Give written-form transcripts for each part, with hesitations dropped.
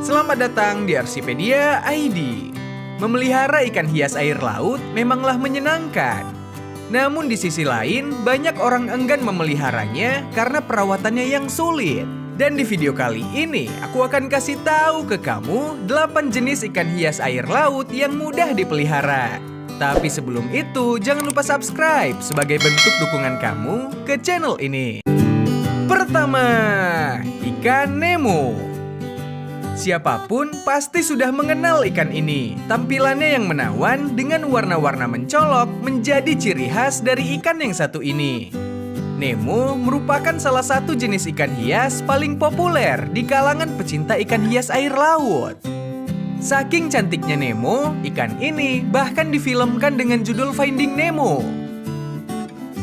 Selamat datang di Arsipedia ID. Memelihara ikan hias air laut memanglah menyenangkan. Namun di sisi lain, banyak orang enggan memeliharanya karena perawatannya yang sulit. Dan di video kali ini, aku akan kasih tahu ke kamu 8 jenis ikan hias air laut yang mudah dipelihara. Tapi sebelum itu, jangan lupa subscribe sebagai bentuk dukungan kamu ke channel ini. Pertama, ikan Nemo. Siapapun pasti sudah mengenal ikan ini. Tampilannya yang menawan dengan warna-warna mencolok menjadi ciri khas dari ikan yang satu ini. Nemo merupakan salah satu jenis ikan hias paling populer di kalangan pecinta ikan hias air laut. Saking cantiknya Nemo, ikan ini bahkan difilmkan dengan judul Finding Nemo.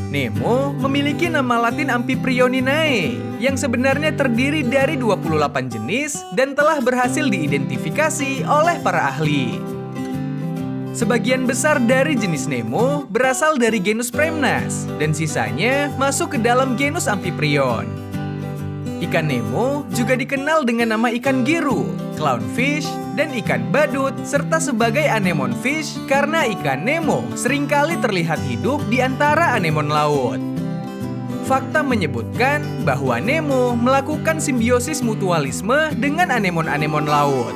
Nemo memiliki nama latin Amphiprioninae yang sebenarnya terdiri dari 28 jenis dan telah berhasil diidentifikasi oleh para ahli. Sebagian besar dari jenis Nemo berasal dari genus Premnas dan sisanya masuk ke dalam genus Amphiprion. Ikan Nemo juga dikenal dengan nama ikan giru, clownfish, dan ikan badut, serta sebagai anemone fish karena ikan Nemo seringkali terlihat hidup di antara anemon laut. Fakta menyebutkan bahwa Nemo melakukan simbiosis mutualisme dengan anemon-anemon laut.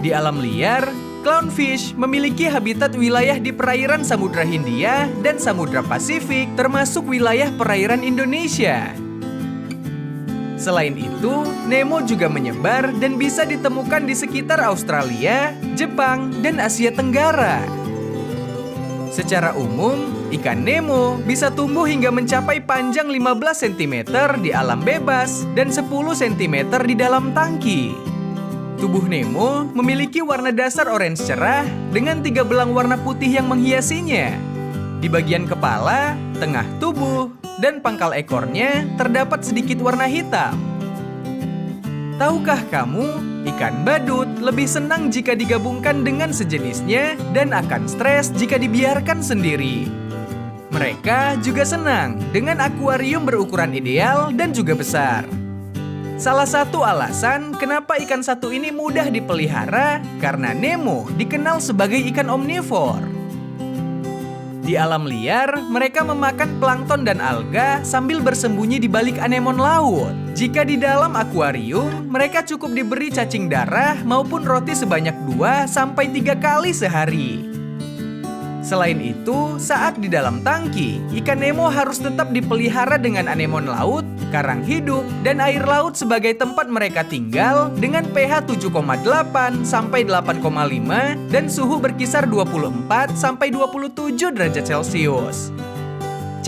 Di alam liar, clownfish memiliki habitat wilayah di perairan Samudra Hindia dan Samudra Pasifik, termasuk wilayah perairan Indonesia. Selain itu, Nemo juga menyebar dan bisa ditemukan di sekitar Australia, Jepang, dan Asia Tenggara. Secara umum, ikan Nemo bisa tumbuh hingga mencapai panjang 15 cm di alam bebas dan 10 cm di dalam tangki. Tubuh Nemo memiliki warna dasar orange cerah dengan 3 belang warna putih yang menghiasinya. Di bagian kepala, tengah tubuh, dan pangkal ekornya terdapat sedikit warna hitam. Tahukah kamu, ikan badut lebih senang jika digabungkan dengan sejenisnya dan akan stres jika dibiarkan sendiri. Mereka juga senang dengan akuarium berukuran ideal dan juga besar. Salah satu alasan kenapa ikan satu ini mudah dipelihara karena Nemo dikenal sebagai ikan omnivore. Di alam liar, mereka memakan plankton dan alga sambil bersembunyi di balik anemon laut. Jika di dalam akuarium, mereka cukup diberi cacing darah maupun roti sebanyak 2-3 kali sehari. Selain itu, saat di dalam tangki, ikan Nemo harus tetap dipelihara dengan anemon laut, karang hidup, dan air laut sebagai tempat mereka tinggal dengan pH 7,8 sampai 8,5 dan suhu berkisar 24 sampai 27 derajat Celcius.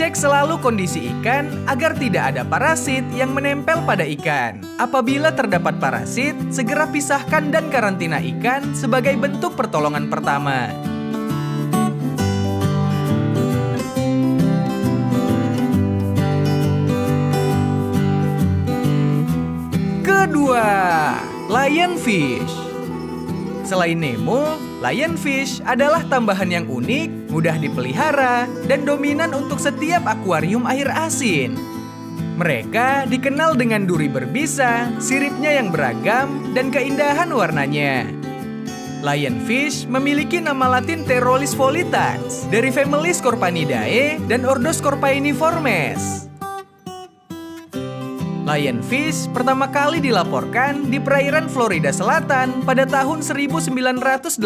Cek selalu kondisi ikan agar tidak ada parasit yang menempel pada ikan. Apabila terdapat parasit, segera pisahkan dan karantina ikan sebagai bentuk pertolongan pertama. Kedua, lionfish. Selain Nemo, lionfish adalah tambahan yang unik, mudah dipelihara, dan dominan untuk setiap akuarium air asin. Mereka dikenal dengan duri berbisa, siripnya yang beragam, dan keindahan warnanya. Lionfish memiliki nama latin Pterolis volitans dari famili Scorpaenidae dan ordo Scorpaeniformes. Lionfish pertama kali dilaporkan di perairan Florida Selatan pada tahun 1985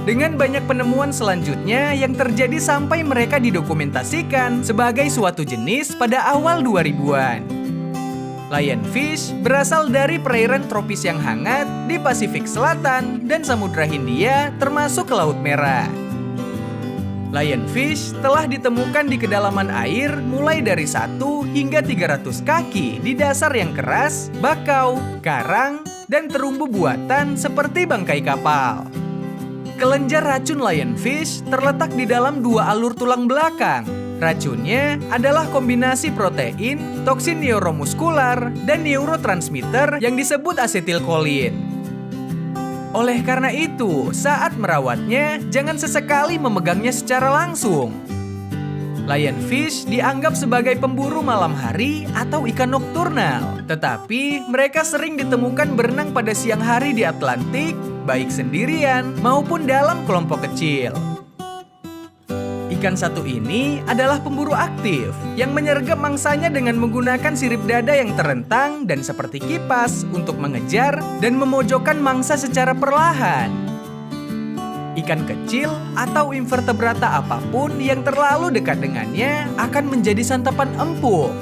dengan banyak penemuan selanjutnya yang terjadi sampai mereka didokumentasikan sebagai suatu jenis pada awal 2000-an. Lionfish berasal dari perairan tropis yang hangat di Pasifik Selatan dan Samudra Hindia termasuk Laut Merah. Lionfish telah ditemukan di kedalaman air mulai dari 1 hingga 300 kaki di dasar yang keras, bakau, karang, dan terumbu buatan seperti bangkai kapal. Kelenjar racun lionfish terletak di dalam 2 alur tulang belakang. Racunnya adalah kombinasi protein, toksin neuromuskular, dan neurotransmitter yang disebut asetilkolin. Oleh karena itu, saat merawatnya, jangan sesekali memegangnya secara langsung. Lionfish dianggap sebagai pemburu malam hari atau ikan nokturnal. Tetapi mereka sering ditemukan berenang pada siang hari di Atlantik, baik sendirian maupun dalam kelompok kecil. Ikan satu ini adalah pemburu aktif yang menyergap mangsanya dengan menggunakan sirip dada yang terentang dan seperti kipas untuk mengejar dan memojokkan mangsa secara perlahan. Ikan kecil atau invertebrata apapun yang terlalu dekat dengannya akan menjadi santapan empuk.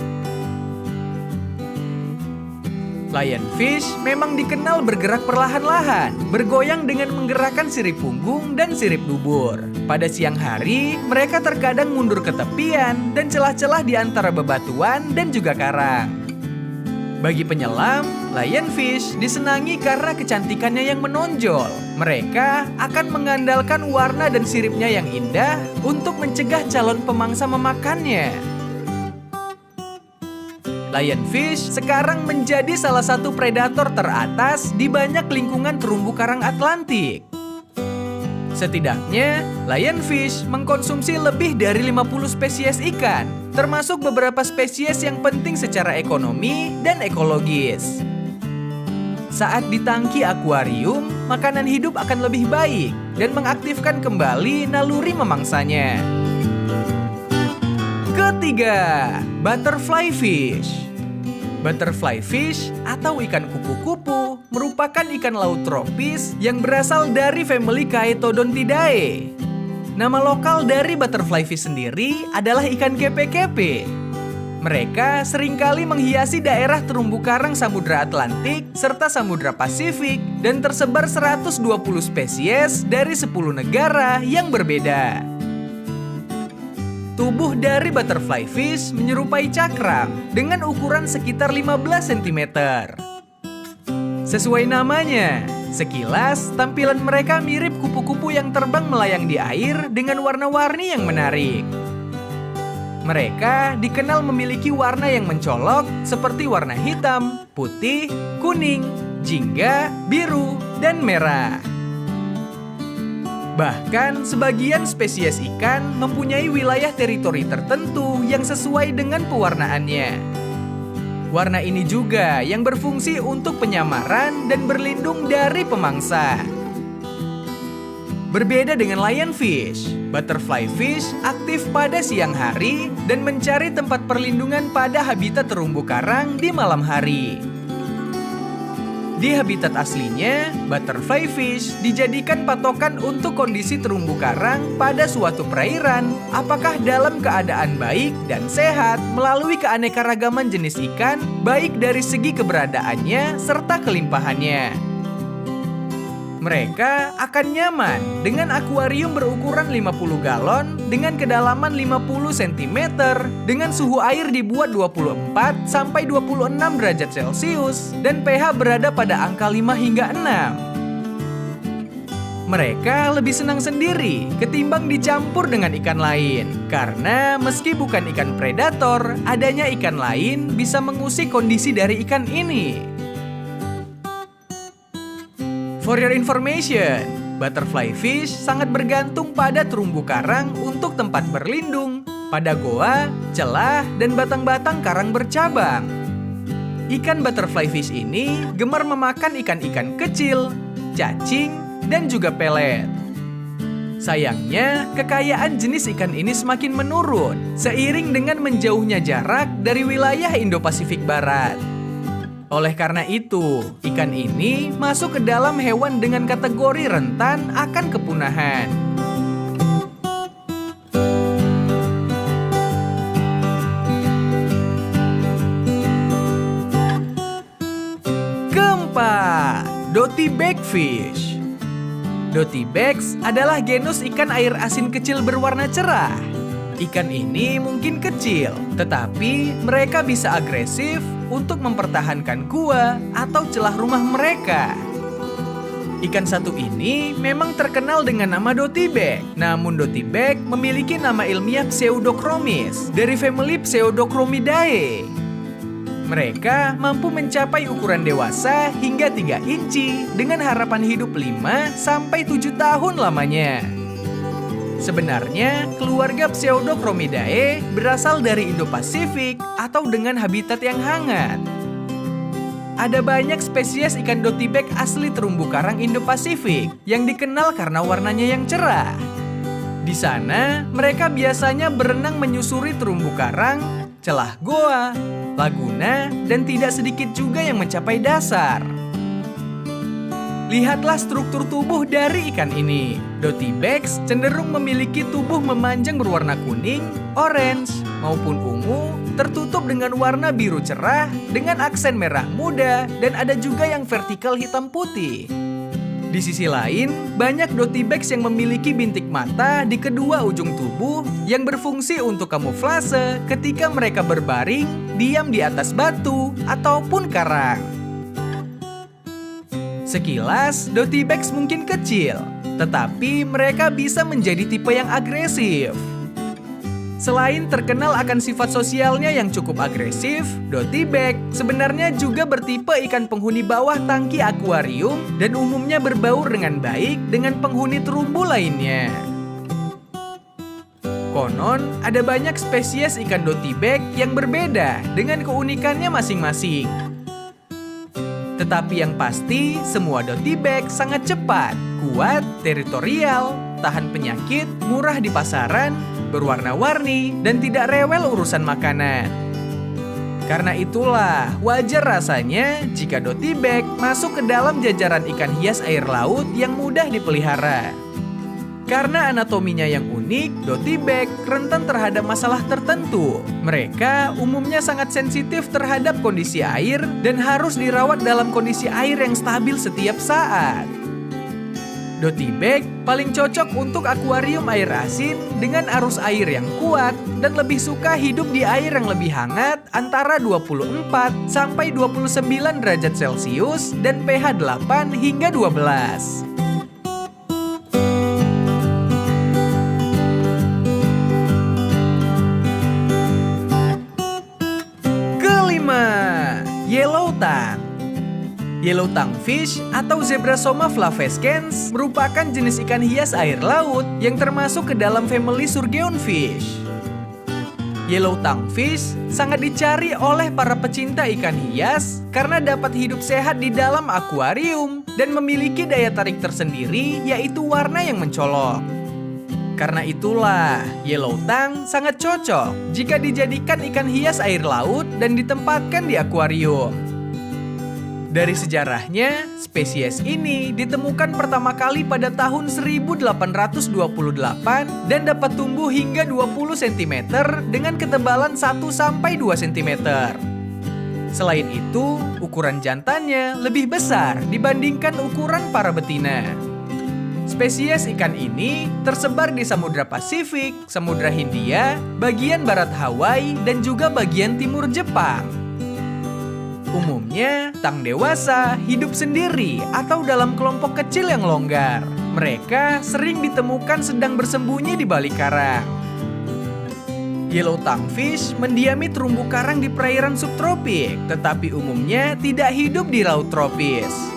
Lionfish memang dikenal bergerak perlahan-lahan, bergoyang dengan menggerakkan sirip punggung dan sirip dubur. Pada siang hari, mereka terkadang mundur ke tepian dan celah-celah di antara bebatuan dan juga karang. Bagi penyelam, lionfish disenangi karena kecantikannya yang menonjol. Mereka akan mengandalkan warna dan siripnya yang indah untuk mencegah calon pemangsa memakannya. Lionfish sekarang menjadi salah satu predator teratas di banyak lingkungan terumbu karang Atlantik. Setidaknya, lionfish mengkonsumsi lebih dari 50 spesies ikan, termasuk beberapa spesies yang penting secara ekonomi dan ekologis. Saat di tangki akuarium, makanan hidup akan lebih baik dan mengaktifkan kembali naluri memangsanya. Ketiga, butterfly fish. Butterfly fish atau ikan kupu-kupu merupakan ikan laut tropis yang berasal dari famili Chaetodontidae. Nama lokal dari butterfly fish sendiri adalah ikan kepe-kepe. Mereka seringkali menghiasi daerah terumbu karang Samudra Atlantik serta Samudra Pasifik dan tersebar 120 spesies dari 10 negara yang berbeda. Tubuh dari butterfly fish menyerupai cakram dengan ukuran sekitar 15 cm. Sesuai namanya, sekilas tampilan mereka mirip kupu-kupu yang terbang melayang di air dengan warna-warni yang menarik. Mereka dikenal memiliki warna yang mencolok seperti warna hitam, putih, kuning, jingga, biru, dan merah. Bahkan sebagian spesies ikan mempunyai wilayah teritori tertentu yang sesuai dengan pewarnaannya. Warna ini juga yang berfungsi untuk penyamaran dan berlindung dari pemangsa. Berbeda dengan lionfish, butterfly fish aktif pada siang hari dan mencari tempat perlindungan pada habitat terumbu karang di malam hari. Di habitat aslinya, butterfly fish dijadikan patokan untuk kondisi terumbu karang pada suatu perairan, apakah dalam keadaan baik dan sehat melalui keanekaragaman jenis ikan, baik dari segi keberadaannya serta kelimpahannya. Mereka akan nyaman dengan akuarium berukuran 50 galon dengan kedalaman 50 cm dengan suhu air dibuat 24 sampai 26 derajat Celcius dan pH berada pada angka 5 hingga 6. Mereka lebih senang sendiri ketimbang dicampur dengan ikan lain. Karena meski bukan ikan predator, adanya ikan lain bisa mengusik kondisi dari ikan ini. For your information, butterfly fish sangat bergantung pada terumbu karang untuk tempat berlindung, pada goa, celah, dan batang-batang karang bercabang. Ikan butterfly fish ini gemar memakan ikan-ikan kecil, cacing, dan juga pelet. Sayangnya, kekayaan jenis ikan ini semakin menurun seiring dengan menjauhnya jarak dari wilayah Indo-Pasifik Barat. Oleh karena itu, ikan ini masuk ke dalam hewan dengan kategori rentan akan kepunahan. Keempat, Dotty Backfish. Dotty Backs adalah genus ikan air asin kecil berwarna cerah. Ikan ini mungkin kecil, tetapi mereka bisa agresif untuk mempertahankan gua atau celah rumah mereka. Ikan satu ini memang terkenal dengan nama Dotty Back. Namun Dotty Back memiliki nama ilmiah Pseudochromis dari famili Pseudochromidae. Mereka mampu mencapai ukuran dewasa hingga 3 inci dengan harapan hidup 5 sampai 7 tahun lamanya. Sebenarnya, keluarga Pseudochromidae berasal dari Indo-Pasifik atau dengan habitat yang hangat. Ada banyak spesies ikan dotibek asli terumbu karang Indo-Pasifik yang dikenal karena warnanya yang cerah. Di sana, mereka biasanya berenang menyusuri terumbu karang, celah goa, laguna, dan tidak sedikit juga yang mencapai dasar. Lihatlah struktur tubuh dari ikan ini. Dotibex cenderung memiliki tubuh memanjang berwarna kuning, orange, maupun ungu, tertutup dengan warna biru cerah dengan aksen merah muda, dan ada juga yang vertikal hitam putih. Di sisi lain, banyak dotibex yang memiliki bintik mata di kedua ujung tubuh yang berfungsi untuk kamuflase ketika mereka berbaring, diam di atas batu, ataupun karang. Sekilas, dotibex mungkin kecil, tetapi mereka bisa menjadi tipe yang agresif. Selain terkenal akan sifat sosialnya yang cukup agresif, dotibex sebenarnya juga bertipe ikan penghuni bawah tangki akuarium dan umumnya berbaur dengan baik dengan penghuni terumbu lainnya. Konon, ada banyak spesies ikan dotibex yang berbeda dengan keunikannya masing-masing. Tetapi yang pasti, semua dotibex sangat cepat, kuat, teritorial, tahan penyakit, murah di pasaran, berwarna-warni, dan tidak rewel urusan makanan. Karena itulah, wajar rasanya jika dotibex masuk ke dalam jajaran ikan hias air laut yang mudah dipelihara. Karena anatominya yang unik, dotibex rentan terhadap masalah tertentu. Mereka umumnya sangat sensitif terhadap kondisi air dan harus dirawat dalam kondisi air yang stabil setiap saat. Dotibex paling cocok untuk akuarium air asin dengan arus air yang kuat dan lebih suka hidup di air yang lebih hangat antara 24 sampai 29 derajat Celcius dan pH 8 hingga 12. Yellow tongue. Yellow tongue fish atau Zebrasoma flavescens merupakan jenis ikan hias air laut yang termasuk ke dalam famili Surgeonfish. Yellow tongue fish sangat dicari oleh para pecinta ikan hias karena dapat hidup sehat di dalam akuarium dan memiliki daya tarik tersendiri, yaitu warna yang mencolok. Karena itulah, yellow tongue sangat cocok jika dijadikan ikan hias air laut dan ditempatkan di akuarium. Dari sejarahnya, spesies ini ditemukan pertama kali pada tahun 1828 dan dapat tumbuh hingga 20 cm dengan ketebalan 1-2 cm. Selain itu, ukuran jantannya lebih besar dibandingkan ukuran para betina. Spesies ikan ini tersebar di Samudra Pasifik, Samudra Hindia, bagian barat Hawaii, dan juga bagian timur Jepang. Umumnya, tang dewasa hidup sendiri atau dalam kelompok kecil yang longgar. Mereka sering ditemukan sedang bersembunyi di balik karang. Yellow tonguefish mendiami terumbu karang di perairan subtropik, tetapi umumnya tidak hidup di laut tropis.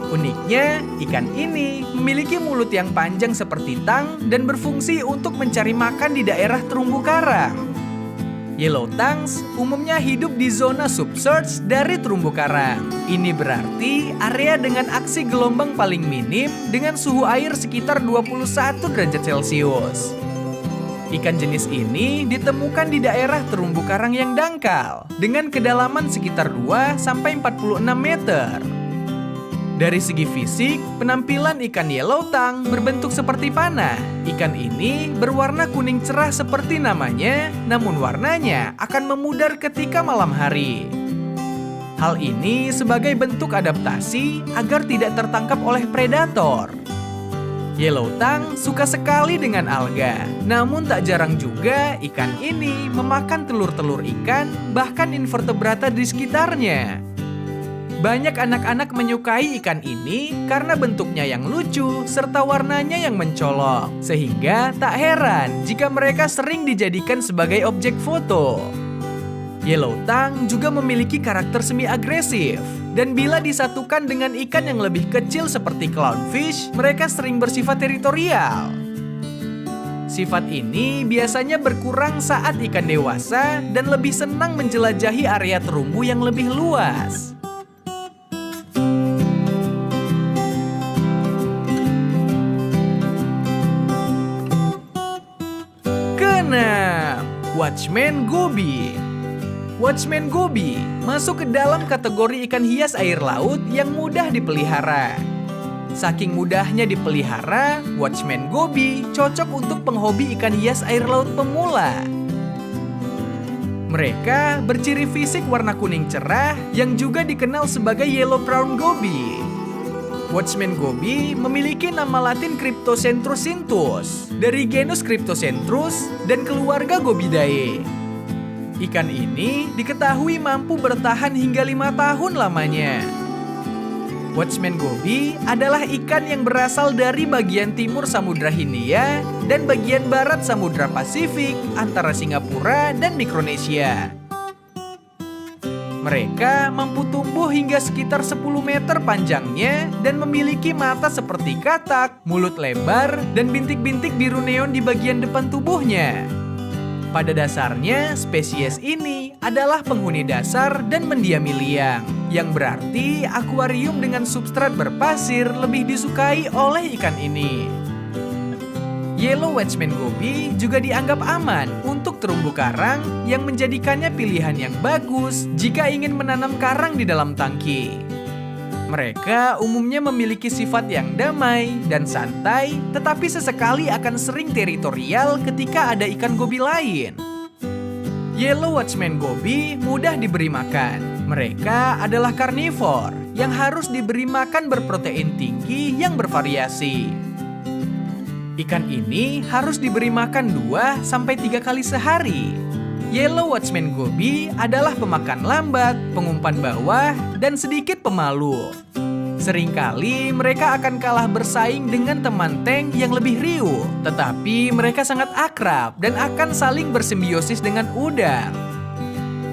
Uniknya, ikan ini memiliki mulut yang panjang seperti tang dan berfungsi untuk mencari makan di daerah terumbu karang. Yellow tongues umumnya hidup di zona subsurge dari terumbu karang. Ini berarti area dengan aksi gelombang paling minim dengan suhu air sekitar 21 derajat Celcius. Ikan jenis ini ditemukan di daerah terumbu karang yang dangkal dengan kedalaman sekitar 2-46 meter. Dari segi fisik, penampilan ikan yellow tongue berbentuk seperti panah. Ikan ini berwarna kuning cerah seperti namanya, namun warnanya akan memudar ketika malam hari. Hal ini sebagai bentuk adaptasi agar tidak tertangkap oleh predator. Yellow tongue suka sekali dengan alga, namun tak jarang juga ikan ini memakan telur-telur ikan, bahkan invertebrata di sekitarnya. Banyak anak-anak menyukai ikan ini karena bentuknya yang lucu serta warnanya yang mencolok. Sehingga tak heran jika mereka sering dijadikan sebagai objek foto. Yellow tongue juga memiliki karakter semi agresif. Dan bila disatukan dengan ikan yang lebih kecil seperti clownfish, mereka sering bersifat teritorial. Sifat ini biasanya berkurang saat ikan dewasa dan lebih senang menjelajahi area terumbu yang lebih luas. Keenam, Watchman Goby. Watchman Goby masuk ke dalam kategori ikan hias air laut yang mudah dipelihara. Saking mudahnya dipelihara, Watchman Goby cocok untuk penghobi ikan hias air laut pemula. Mereka berciri fisik warna kuning cerah yang juga dikenal sebagai yellow brown goby. Watchman Goby memiliki nama latin Cryptocentrus sinthus dari genus Cryptocentrus dan keluarga Gobiidae. Ikan ini diketahui mampu bertahan hingga 5 tahun lamanya. Watchman Goby adalah ikan yang berasal dari bagian timur Samudra Hindia dan bagian barat Samudra Pasifik antara Singapura dan Mikronesia. Mereka mampu tumbuh hingga sekitar 10 meter panjangnya dan memiliki mata seperti katak, mulut lebar, dan bintik-bintik biru neon di bagian depan tubuhnya. Pada dasarnya, spesies ini adalah penghuni dasar dan mendiami liang, yang berarti akuarium dengan substrat berpasir lebih disukai oleh ikan ini. Yellow Watchman Goby juga dianggap aman untuk terumbu karang yang menjadikannya pilihan yang bagus jika ingin menanam karang di dalam tangki. Mereka umumnya memiliki sifat yang damai dan santai, tetapi sesekali akan sering teritorial ketika ada ikan goby lain. Yellow Watchman Goby mudah diberi makan. Mereka adalah karnivor yang harus diberi makan berprotein tinggi yang bervariasi. Ikan ini harus diberi makan 2-3 kali sehari. Yellow Watchman Goby adalah pemakan lambat, pengumpan bawah, dan sedikit pemalu. Seringkali mereka akan kalah bersaing dengan teman tank yang lebih riuh, tetapi mereka sangat akrab dan akan saling bersimbiosis dengan udang.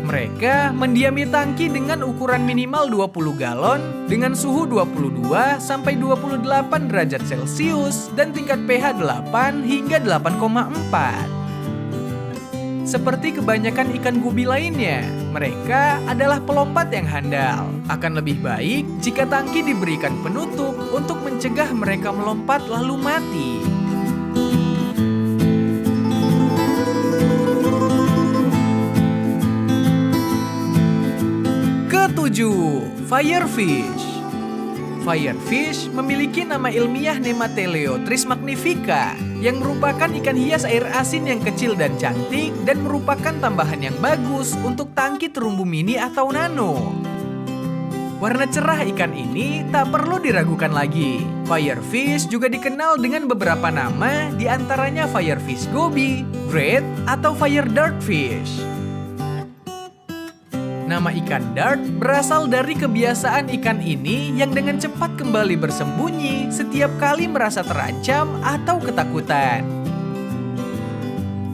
Mereka mendiami tangki dengan ukuran minimal 20 galon dengan suhu 22-28 derajat Celcius dan tingkat pH 8 hingga 8,4. Seperti kebanyakan ikan goby lainnya, mereka adalah pelompat yang handal. Akan lebih baik jika tangki diberikan penutup untuk mencegah mereka melompat lalu mati. Ketujuh, Firefish. Firefish memiliki nama ilmiah Nemateleotris magnifica yang merupakan ikan hias air asin yang kecil dan cantik dan merupakan tambahan yang bagus untuk tangki terumbu mini atau nano. Warna cerah ikan ini tak perlu diragukan lagi. Firefish juga dikenal dengan beberapa nama, diantaranya Firefish Goby, Great, atau Fire Dartfish. Nama ikan dart berasal dari kebiasaan ikan ini yang dengan cepat kembali bersembunyi setiap kali merasa terancam atau ketakutan.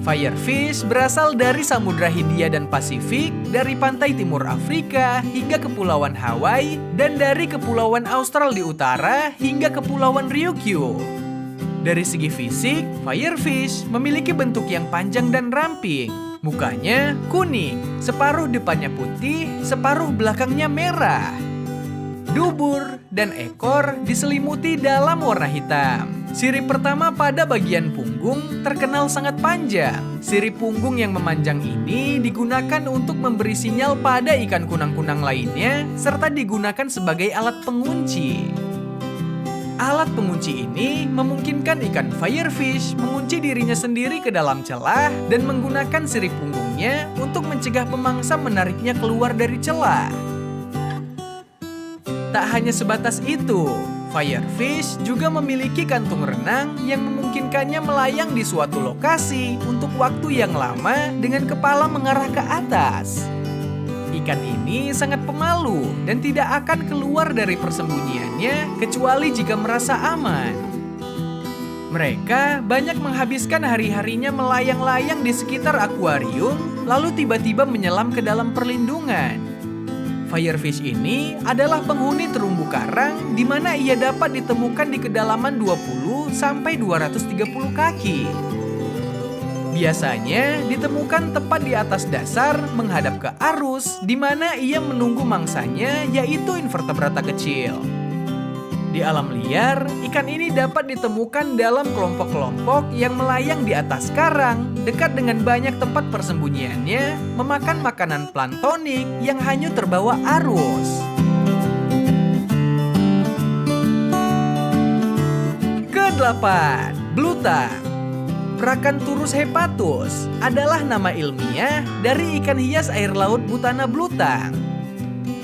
Firefish berasal dari Samudra Hindia dan Pasifik, dari pantai timur Afrika hingga Kepulauan Hawaii, dan dari Kepulauan Austral di utara hingga Kepulauan Ryukyu. Dari segi fisik, Firefish memiliki bentuk yang panjang dan ramping. Mukanya kuning, separuh depannya putih, separuh belakangnya merah. Dubur dan ekor diselimuti dalam warna hitam. Sirip pertama pada bagian punggung terkenal sangat panjang. Sirip punggung yang memanjang ini digunakan untuk memberi sinyal pada ikan kunang-kunang lainnya, serta digunakan sebagai alat pengunci. Alat pengunci ini memungkinkan ikan firefish mengunci dirinya sendiri ke dalam celah dan menggunakan sirip punggungnya untuk mencegah pemangsa menariknya keluar dari celah. Tak hanya sebatas itu, firefish juga memiliki kantung renang yang memungkinkannya melayang di suatu lokasi untuk waktu yang lama dengan kepala mengarah ke atas. Ikan ini sangat pemalu dan tidak akan keluar dari persembunyiannya kecuali jika merasa aman. Mereka banyak menghabiskan hari-harinya melayang-layang di sekitar akuarium, lalu tiba-tiba menyelam ke dalam perlindungan. Firefish ini adalah penghuni terumbu karang di mana ia dapat ditemukan di kedalaman 20 sampai 230 kaki. Biasanya ditemukan tepat di atas dasar menghadap ke arus, di mana ia menunggu mangsanya, yaitu invertebrata kecil. Di alam liar, ikan ini dapat ditemukan dalam kelompok-kelompok yang melayang di atas karang, dekat dengan banyak tempat persembunyiannya, memakan makanan planktonik yang hanyut terbawa arus. Kedelapan, blutang. Brachanthurus hepatus adalah nama ilmiah dari ikan hias air laut Botana blutang.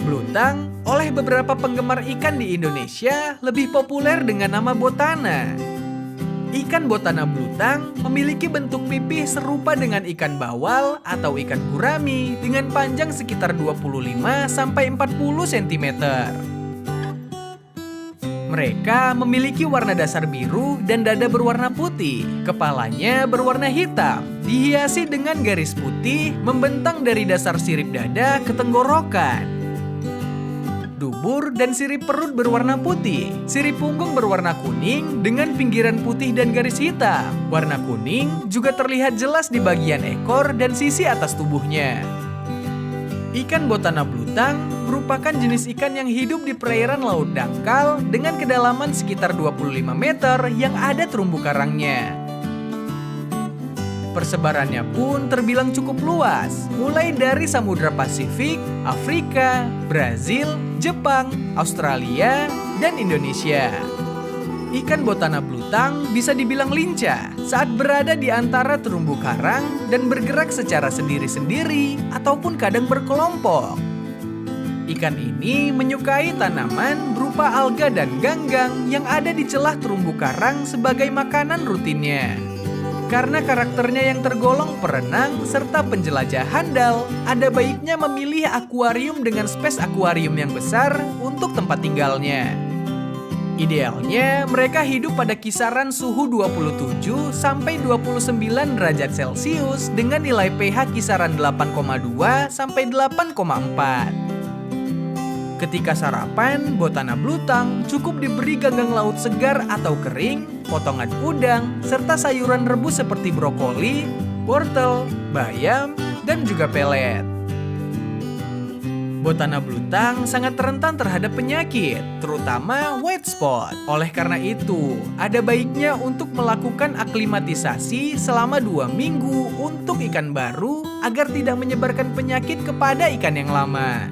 Blutang oleh beberapa penggemar ikan di Indonesia lebih populer dengan nama Botana. Ikan Botana blutang memiliki bentuk pipih serupa dengan ikan bawal atau ikan gurami dengan panjang sekitar 25-40 cm. Mereka memiliki warna dasar biru dan dada berwarna putih. Kepalanya berwarna hitam, dihiasi dengan garis putih membentang dari dasar sirip dada ke tenggorokan. Dubur dan sirip perut berwarna putih. Sirip punggung berwarna kuning dengan pinggiran putih dan garis hitam. Warna kuning juga terlihat jelas di bagian ekor dan sisi atas tubuhnya. Ikan Botana blutang merupakan jenis ikan yang hidup di perairan laut dangkal dengan kedalaman sekitar 25 meter yang ada terumbu karangnya. Persebarannya pun terbilang cukup luas, mulai dari Samudra Pasifik, Afrika, Brazil, Jepang, Australia, dan Indonesia. Ikan Botana blutang bisa dibilang lincah saat berada di antara terumbu karang dan bergerak secara sendiri-sendiri ataupun kadang berkelompok. Ikan ini menyukai tanaman berupa alga dan ganggang yang ada di celah terumbu karang sebagai makanan rutinnya. Karena karakternya yang tergolong perenang serta penjelajah handal, ada baiknya memilih akuarium dengan space akuarium yang besar untuk tempat tinggalnya. Idealnya, mereka hidup pada kisaran suhu 27 sampai 29 derajat Celcius dengan nilai pH kisaran 8,2 sampai 8,4. Ketika sarapan, Botana blutang cukup diberi ganggang laut segar atau kering, potongan udang, serta sayuran rebus seperti brokoli, wortel, bayam, dan juga pelet. Botana blutang sangat rentan terhadap penyakit, terutama white spot. Oleh karena itu, ada baiknya untuk melakukan aklimatisasi selama 2 minggu untuk ikan baru agar tidak menyebarkan penyakit kepada ikan yang lama.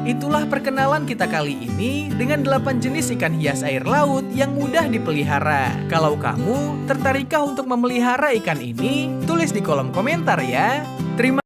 Itulah perkenalan kita kali ini dengan 8 jenis ikan hias air laut yang mudah dipelihara. Kalau kamu tertarikkah untuk memelihara ikan ini? Tulis di kolom komentar ya. Terima